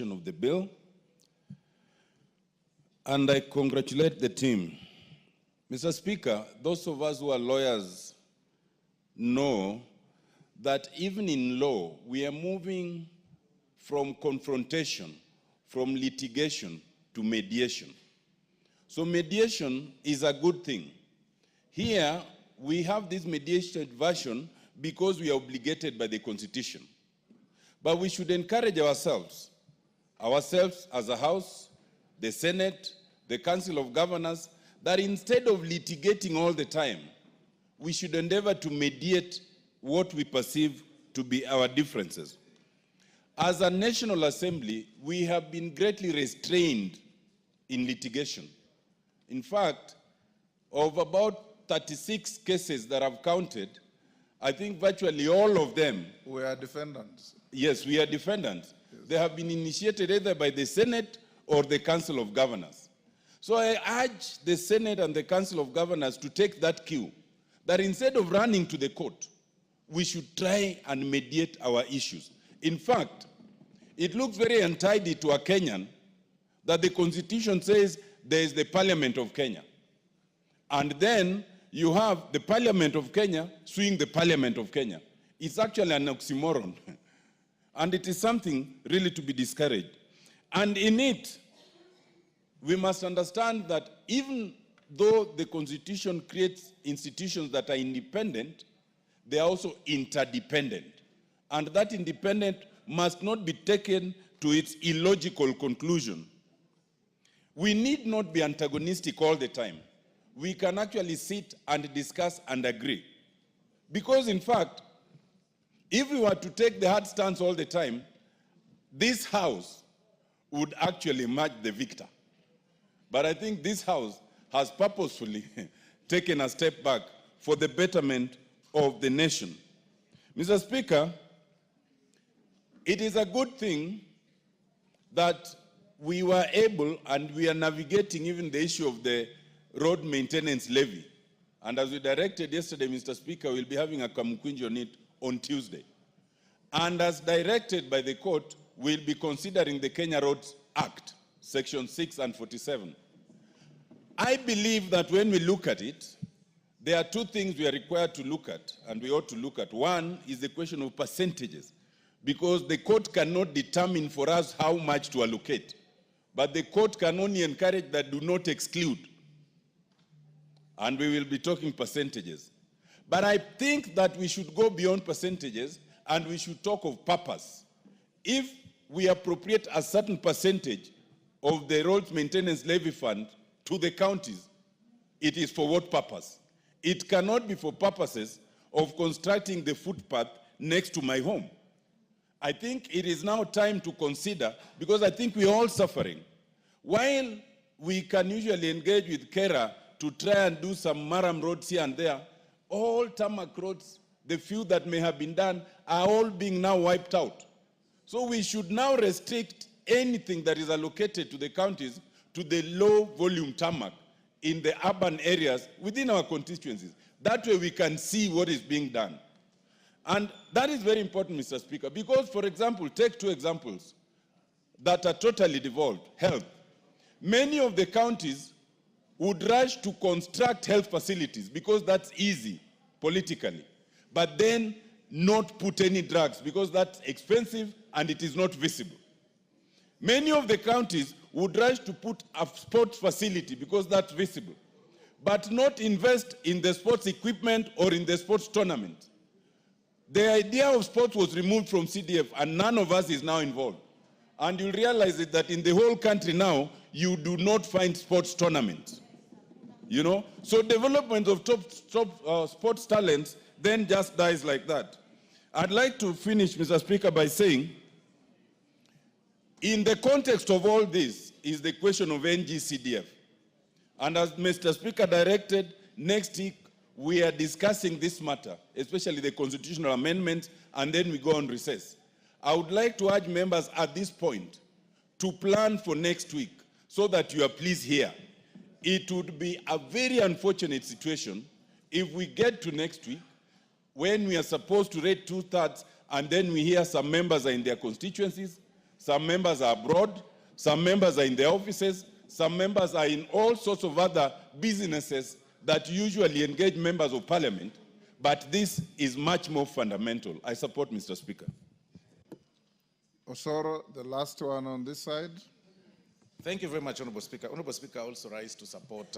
of the bill, and I congratulate the team. Mr. Speaker, those of us who are lawyers know that even in law, we are moving from confrontation, from litigation to mediation. So mediation is a good thing. Here, we have this mediation version because we are obligated by the Constitution. But we should encourage ourselves as a House, the Senate, the Council of Governors, that instead of litigating all the time, we should endeavor to mediate what we perceive to be our differences. As a National Assembly, we have been greatly restrained in litigation. In fact, of about 36 cases that I've counted, I think virtually all of them... We are defendants. Yes, we are defendants. Yes. They have been initiated either by the Senate or the Council of Governors. So I urge the Senate and the Council of Governors to take that cue, that instead of running to the court, we should try and mediate our issues. In fact, it looks very untidy to a Kenyan that the Constitution says there is the Parliament of Kenya. And then you have the Parliament of Kenya suing the Parliament of Kenya. It's actually an oxymoron. And it is something really to be discouraged. And in it, we must understand that even though the Constitution creates institutions that are independent, they are also interdependent. And that independent must not be taken to its illogical conclusion. We need not be antagonistic all the time. We can actually sit and discuss and agree. Because in fact, if we were to take the hard stance all the time, this House would actually match the victor. But I think this House has purposefully taken a step back for the betterment of the nation. Mr. Speaker, it is a good thing that we were able and we are navigating even the issue of the road maintenance levy. And as we directed yesterday, Mr. Speaker, we'll be having a kamukunji on it on Tuesday. And as directed by the court, we'll be considering the Kenya Roads Act, Section 6 and 47. I believe that when we look at it, there are two things we are required to look at, and we ought to look at. One is the question of percentages, because the court cannot determine for us how much to allocate. But the court can only encourage that do not exclude. And we will be talking percentages. But I think that we should go beyond percentages and we should talk of purpose. If we appropriate a certain percentage of the roads maintenance levy fund to the counties, it is for what purpose? It cannot be for purposes of constructing the footpath next to my home. I think it is now time to consider, because I think we're all suffering. While we can usually engage with KERA to try and do some maram roads here and there, all tarmac roads, the few that may have been done, are all being now wiped out. So we should now restrict anything that is allocated to the counties to the low volume tarmac in the urban areas within our constituencies. That way we can see what is being done. And that is very important, Mr. Speaker, because, for example, take two examples that are totally devolved. Health. Many of the counties would rush to construct health facilities because that's easy politically, but then not put any drugs because that's expensive and it is not visible. Many of the counties would rush to put a sports facility because that's visible, but not invest in the sports equipment or in the sports tournament. The idea of sports was removed from CDF and none of us is now involved. And you'll realize that in the whole country now, you do not find sports tournaments. You know? So development of top sports talents then just dies like that. I'd like to finish, Mr. Speaker, by saying, in the context of all this is the question of NGCDF. And as Mr. Speaker directed, next week we are discussing this matter, especially the constitutional amendments, and then we go on recess. I would like to urge members at this point to plan for next week so that you are pleased here. It would be a very unfortunate situation if we get to next week when we are supposed to read 2/3 and then we hear some members are in their constituencies, some members are abroad, some members are in their offices, some members are in all sorts of other businesses that usually engage members of parliament, but this is much more fundamental. I support, Mr. Speaker. Osoro, the last one on this side. Thank you very much, Honorable Speaker. Honorable Speaker, I also rise to support